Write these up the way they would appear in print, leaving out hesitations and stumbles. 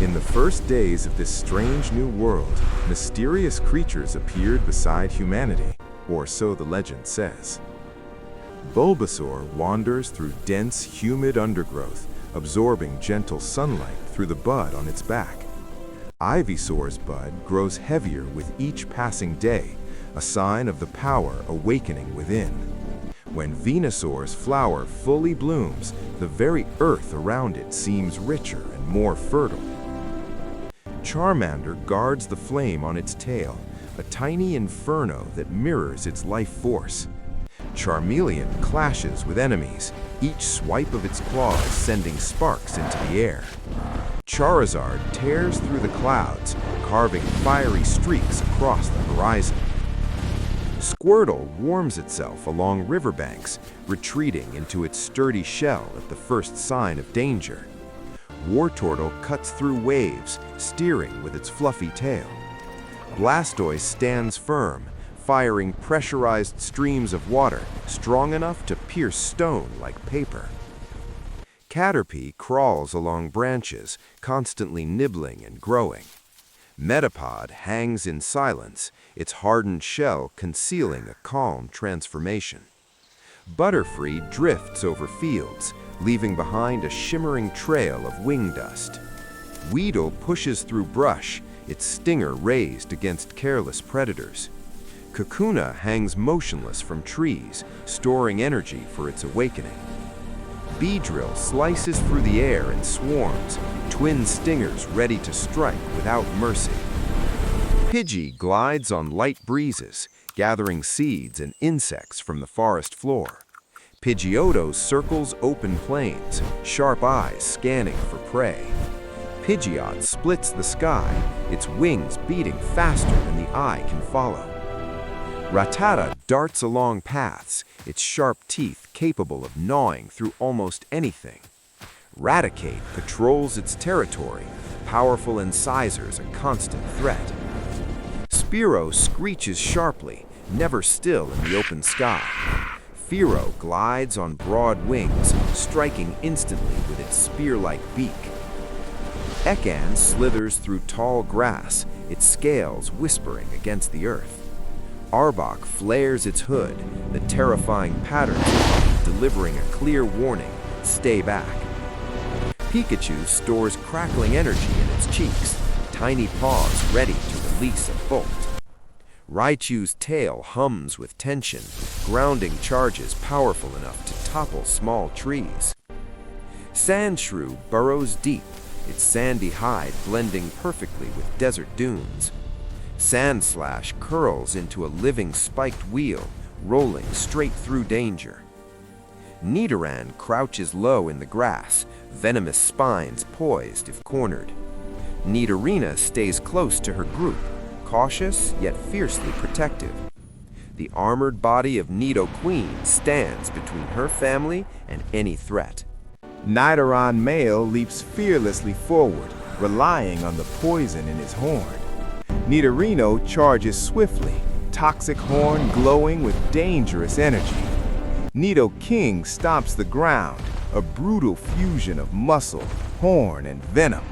In the first days of this strange new world, mysterious creatures appeared beside humanity, or so the legend says. Bulbasaur wanders through dense, humid undergrowth, absorbing gentle sunlight through the bud on its back. Ivysaur's bud grows heavier with each passing day, a sign of the power awakening within. When Venusaur's flower fully blooms, the very earth around it seems richer and more fertile. Charmander guards the flame on its tail, a tiny inferno that mirrors its life force. Charmeleon clashes with enemies, each swipe of its claws sending sparks into the air. Charizard tears through the clouds, carving fiery streaks across the horizon. Squirtle warms itself along riverbanks, retreating into its sturdy shell at the first sign of danger. Wartortle cuts through waves, steering with its fluffy tail. Blastoise stands firm, firing pressurized streams of water strong enough to pierce stone like paper. Caterpie crawls along branches, constantly nibbling and growing. Metapod hangs in silence, its hardened shell concealing a calm transformation. Butterfree drifts over fields, leaving behind a shimmering trail of wing dust. Weedle pushes through brush, its stinger raised against careless predators. Kakuna hangs motionless from trees, storing energy for its awakening. Beedrill slices through the air in swarms, twin stingers ready to strike without mercy. Pidgey glides on light breezes, gathering seeds and insects from the forest floor. Pidgeotto circles open plains, sharp eyes scanning for prey. Pidgeot splits the sky, its wings beating faster than the eye can follow. Rattata darts along paths, its sharp teeth capable of gnawing through almost anything. Raticate patrols its territory, powerful incisors a constant threat. Spearow screeches sharply, never still in the open sky. Fearow glides on broad wings, striking instantly with its spear-like beak. Ekans slithers through tall grass, its scales whispering against the earth. Arbok flares its hood, the terrifying patterns delivering a clear warning, stay back. Pikachu stores crackling energy in its cheeks, tiny paws ready to release a bolt. Raichu's tail hums with tension, grounding charges powerful enough to topple small trees. Sandshrew burrows deep, its sandy hide blending perfectly with desert dunes. Sandslash curls into a living spiked wheel, rolling straight through danger. Nidoran crouches low in the grass, venomous spines poised if cornered. Nidorina stays close to her group, cautious yet fiercely protective. The armored body of Nidoqueen stands between her family and any threat. Nidoran male leaps fearlessly forward, relying on the poison in his horn. Nidorino charges swiftly, toxic horn glowing with dangerous energy. Nidoking stomps the ground, a brutal fusion of muscle, horn, and venom.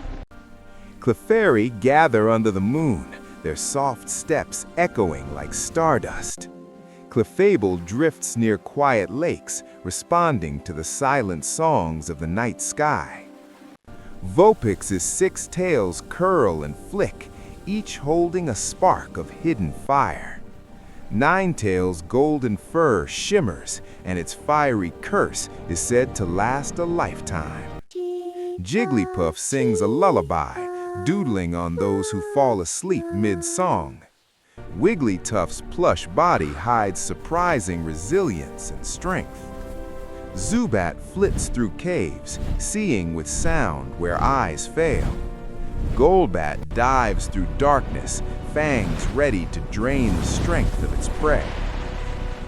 Clefairy gather under the moon, their soft steps echoing like stardust. Clefable drifts near quiet lakes, responding to the silent songs of the night sky. Vulpix's 6 tails curl and flick, each holding a spark of hidden fire. Ninetail's golden fur shimmers, and its fiery curse is said to last a lifetime. Jigglypuff sings a lullaby, doodling on those who fall asleep mid-song. Wigglytuff's plush body hides surprising resilience and strength. Zubat flits through caves, seeing with sound where eyes fail. Golbat dives through darkness, fangs ready to drain the strength of its prey.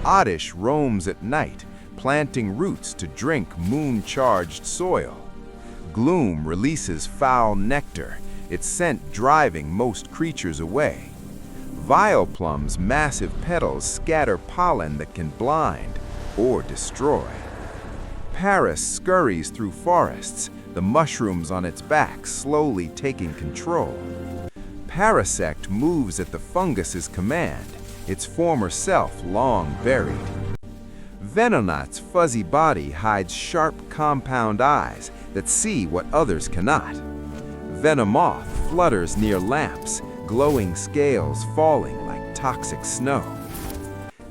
Oddish roams at night, planting roots to drink moon-charged soil. Gloom releases foul nectar, its scent driving most creatures away. Vileplume's massive petals scatter pollen that can blind or destroy. Paris scurries through forests, the mushrooms on its back slowly taking control. Parasect moves at the fungus's command, its former self long buried. Venonat's fuzzy body hides sharp compound eyes that see what others cannot. Venomoth flutters near lamps, glowing scales falling like toxic snow.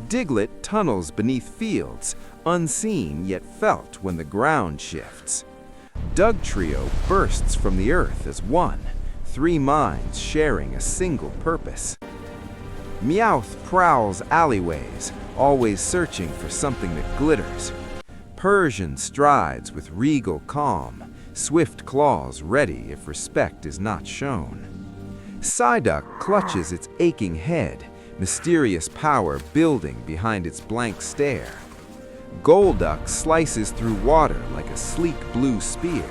Diglett tunnels beneath fields, unseen yet felt when the ground shifts. Dugtrio bursts from the earth as one, three minds sharing a single purpose. Meowth prowls alleyways, always searching for something that glitters. Persian strides with regal calm, swift claws ready if respect is not shown. Psyduck clutches its aching head, mysterious power building behind its blank stare. Golduck slices through water like a sleek blue spear.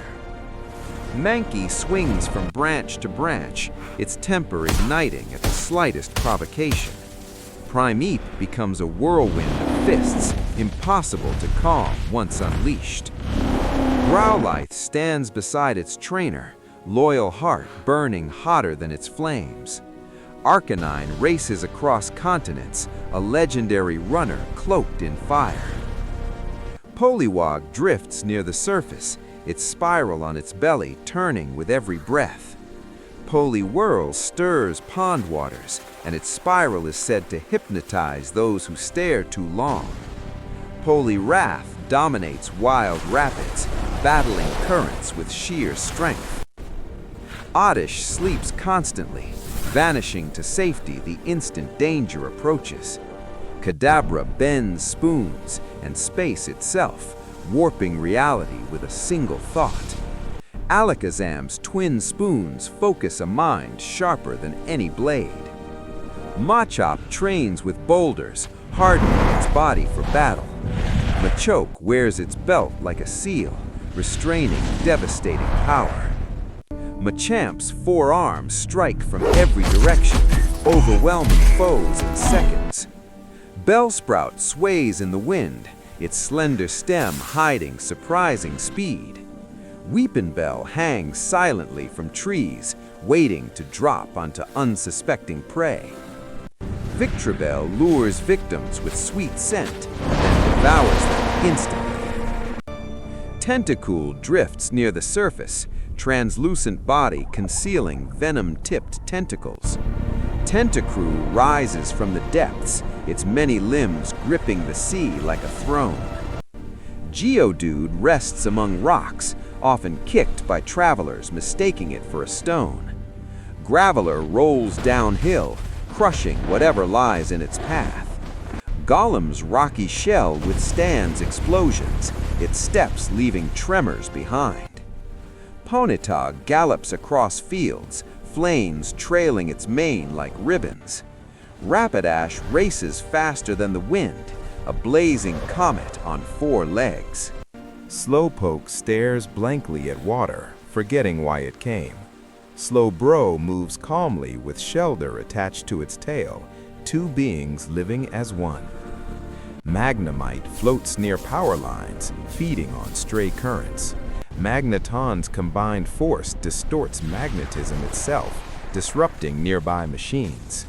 Mankey swings from branch to branch, its temper igniting at the slightest provocation. Primeape becomes a whirlwind of fists, impossible to calm once unleashed. Growlithe stands beside its trainer, loyal heart burning hotter than its flames. Arcanine races across continents, a legendary runner cloaked in fire. Poliwag drifts near the surface, its spiral on its belly turning with every breath. Poliwhirl stirs pond waters, and its spiral is said to hypnotize those who stare too long. Poliwrath dominates wild rapids, battling currents with sheer strength. Oddish sleeps constantly, vanishing to safety the instant danger approaches. Kadabra bends spoons and space itself, warping reality with a single thought. Alakazam's twin spoons focus a mind sharper than any blade. Machop trains with boulders, hardening its body for battle. Machoke wears its belt like a seal, restraining devastating power. Machamp's forearms strike from every direction, overwhelming foes in seconds. Bellsprout sways in the wind, its slender stem hiding surprising speed. Weepinbell hangs silently from trees, waiting to drop onto unsuspecting prey. Victreebel lures victims with sweet scent, then devours them instantly. Tentacool drifts near the surface, translucent body concealing venom-tipped tentacles. Tentacruel rises from the depths, its many limbs gripping the sea like a throne. Geodude rests among rocks, often kicked by travelers mistaking it for a stone. Graveler rolls downhill, crushing whatever lies in its path. Golem's rocky shell withstands explosions, its steps leaving tremors behind. Ponyta gallops across fields, flames trailing its mane like ribbons. Rapidash races faster than the wind, a blazing comet on 4 legs. Slowpoke stares blankly at water, forgetting why it came. Slowbro moves calmly with Shelder attached to its tail, 2 beings living as one. Magnemite floats near power lines, feeding on stray currents. Magneton's combined force distorts magnetism itself, disrupting nearby machines.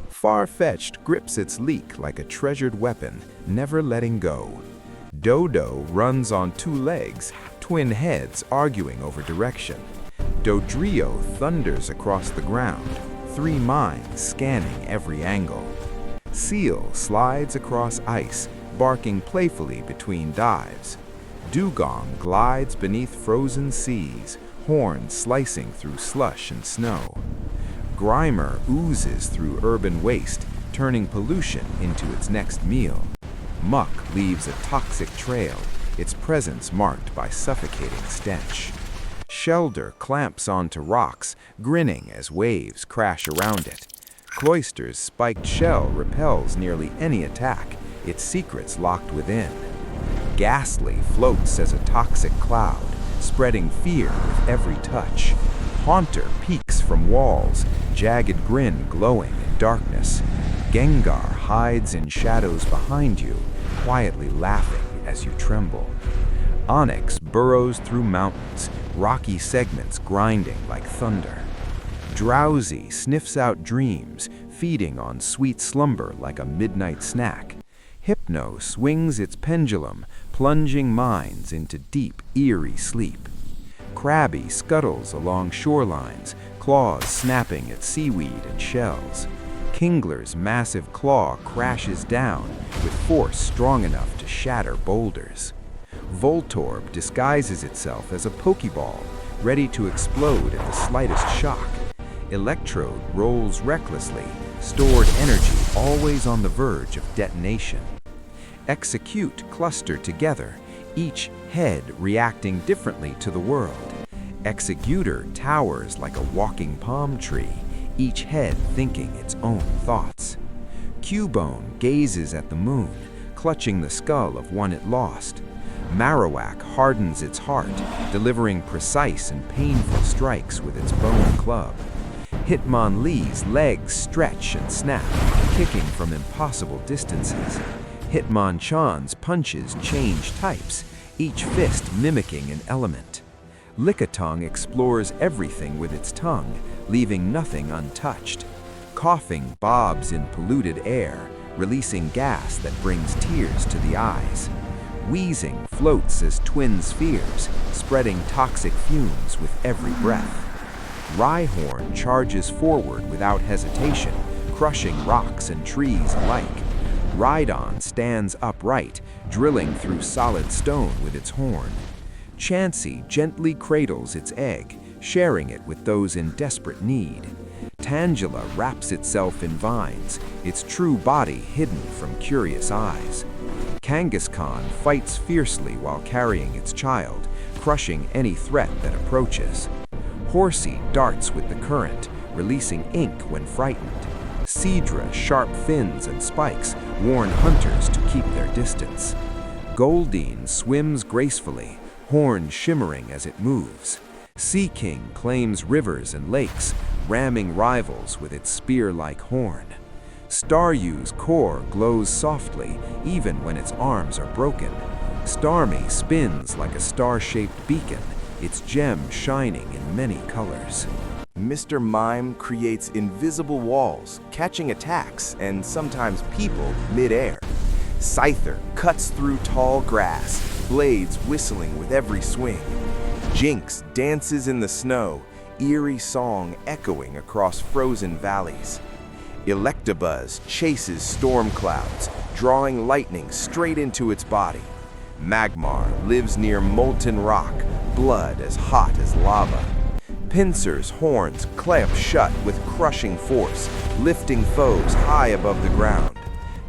Farfetch'd grips its leek like a treasured weapon, never letting go. Dodo runs on 2 legs, twin heads arguing over direction. Dodrio thunders across the ground, 3 minds scanning every angle. Seal slides across ice, barking playfully between dives. Dugong glides beneath frozen seas, horns slicing through slush and snow. Grimer oozes through urban waste, turning pollution into its next meal. Muck leaves a toxic trail, its presence marked by suffocating stench. Shelder clamps onto rocks, grinning as waves crash around it. Cloyster's spiked shell repels nearly any attack, its secrets locked within. Ghastly floats as a toxic cloud, spreading fear with every touch. Haunter peeks from walls, jagged grin glowing in darkness. Gengar hides in shadows behind you, quietly laughing as you tremble. Onyx burrows through mountains, rocky segments grinding like thunder. Drowsy sniffs out dreams, feeding on sweet slumber like a midnight snack. Hypno swings its pendulum, plunging minds into deep, eerie sleep. Crabby scuttles along shorelines, claws snapping at seaweed and shells. Kingler's massive claw crashes down with force strong enough to shatter boulders. Voltorb disguises itself as a Poké Ball, ready to explode at the slightest shock. Electrode rolls recklessly, stored energy always on the verge of detonation. Execute cluster together, each head reacting differently to the world. Executor towers like a walking palm tree, each head thinking its own thoughts. Cubone gazes at the moon, clutching the skull of one it lost. Marowak hardens its heart, delivering precise and painful strikes with its bone club. Hitmonlee's legs stretch and snap, kicking from impossible distances. Hitmonchan's punches change types, each fist mimicking an element. Lickitung explores everything with its tongue, leaving nothing untouched. Coughing bobs in polluted air, releasing gas that brings tears to the eyes. Wheezing floats as twin spheres, spreading toxic fumes with every breath. Rhyhorn charges forward without hesitation, crushing rocks and trees alike. Rhydon stands upright, drilling through solid stone with its horn. Chansey gently cradles its egg, sharing it with those in desperate need. Tangela wraps itself in vines, its true body hidden from curious eyes. Kangaskhan fights fiercely while carrying its child, crushing any threat that approaches. Horsey darts with the current, releasing ink when frightened. Seadra's sharp fins and spikes warn hunters to keep their distance. Goldeen swims gracefully, horn shimmering as it moves. Sea King claims rivers and lakes, ramming rivals with its spear-like horn. Staryu's core glows softly, even when its arms are broken. Starmie spins like a star-shaped beacon, its gem shining in many colors. Mr. Mime creates invisible walls, catching attacks and sometimes people mid-air. Scyther cuts through tall grass, blades whistling with every swing. Jinx dances in the snow, eerie song echoing across frozen valleys. Electabuzz chases storm clouds, drawing lightning straight into its body. Magmar lives near molten rock, blood as hot as lava. Pinsir's horns clamp shut with crushing force, lifting foes high above the ground.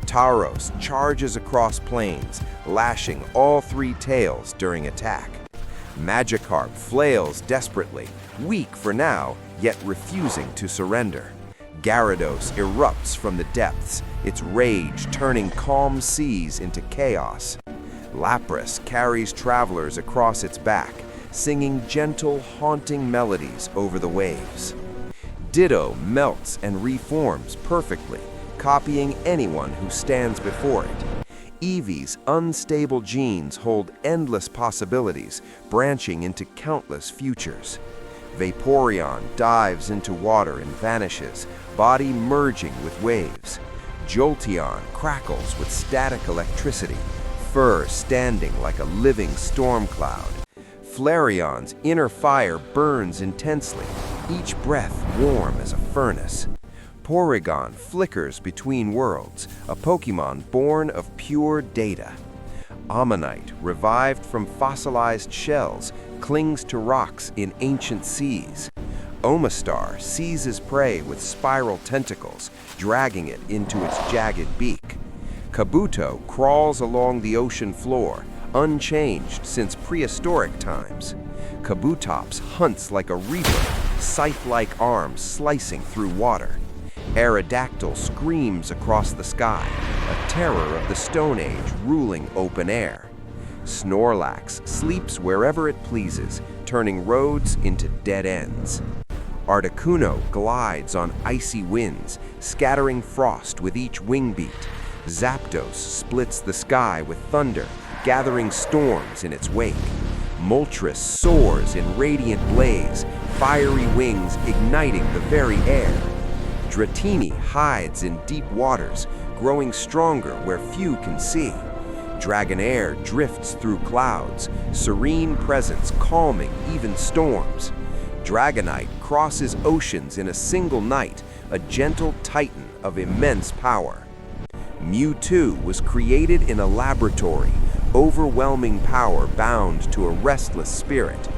Tauros charges across plains, lashing all three tails during attack. Magikarp flails desperately, weak for now, yet refusing to surrender. Gyarados erupts from the depths, its rage turning calm seas into chaos. Lapras carries travelers across its back, singing gentle, haunting melodies over the waves. Ditto melts and reforms perfectly, copying anyone who stands before it. Eevee's unstable genes hold endless possibilities, branching into countless futures. Vaporeon dives into water and vanishes, body merging with waves. Jolteon crackles with static electricity, fur standing like a living storm cloud. Flareon's inner fire burns intensely, each breath warm as a furnace. Porygon flickers between worlds, a Pokémon born of pure data. Ammonite, revived from fossilized shells, clings to rocks in ancient seas. Omastar seizes prey with spiral tentacles, dragging it into its jagged beak. Kabuto crawls along the ocean floor, unchanged since prehistoric times. Kabutops hunts like a reaper, scythe-like arms slicing through water. Aerodactyl screams across the sky, a terror of the Stone Age ruling open air. Snorlax sleeps wherever it pleases, turning roads into dead ends. Articuno glides on icy winds, scattering frost with each wing beat. Zapdos splits the sky with thunder, gathering storms in its wake. Moltres soars in radiant blaze, fiery wings igniting the very air. Dratini hides in deep waters, growing stronger where few can see. Dragonair drifts through clouds, serene presence calming even storms. Dragonite crosses oceans in a single night, a gentle titan of immense power. Mewtwo was created in a laboratory, overwhelming power bound to a restless spirit.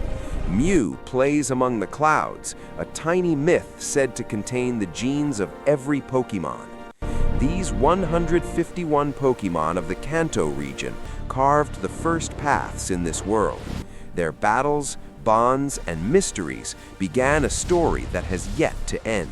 Mew plays among the clouds, a tiny myth said to contain the genes of every Pokémon. These 151 Pokémon of the Kanto region carved the first paths in this world. Their battles, bonds, and mysteries began a story that has yet to end.